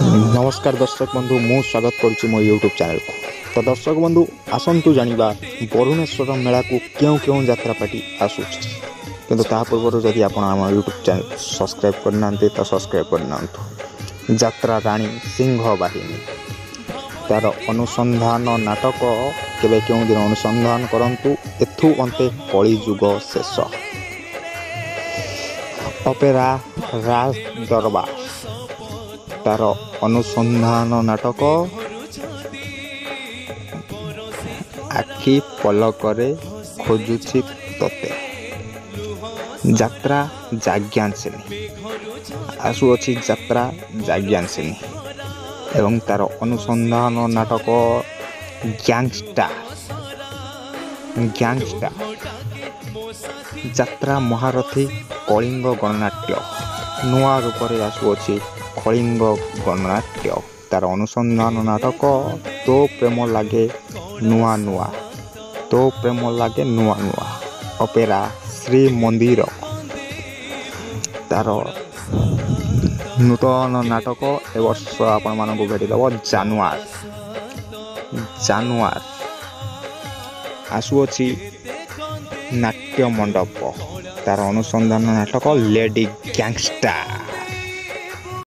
नमस्कार दर्शक बंधु मु स्वागत करुच्ची मो यूट्यूब चैनल को। तो दर्शक बंधु आसतु जानिबा बरुणेश्वर मेला को क्यों क्यों यात्रा पार्टी आसुच किंतु ता पूर्व जदि आपण आम यूट्यूब चैनल सब्सक्राइब करना तो सब्सक्राइब करना। यात्रा राणी सिंह बाहिनी तार अनुसंधान नाटक केबे क्यों दिन अनुसंधान करंतु एथु अंते कली युग शेष। अपेरा राज दरबार तार अनुसंधान नाटक आखि पलकरे खोजुछि तोते। यात्रा जाज्ञासिनी आसुअछि यात्रा जाज्ञासिनी एवं तार अनुसंधान नाटक गैंगस्टर यात्रा महारथी कलिंग गणनाट्य नुआ रूप से आसुअछि कलिंग गणनाट्य तार अनुसंधान नाटक तो प्रेम लागे नुआ नुआ अपेरा श्री मंदिर तार नूतन नाटक ए वर्ष आपण मानक भेटिदेव जानुआर आसुअछि नाट्य मंडप तार अनुसंधान नाटक लेडी गैंगस्टर।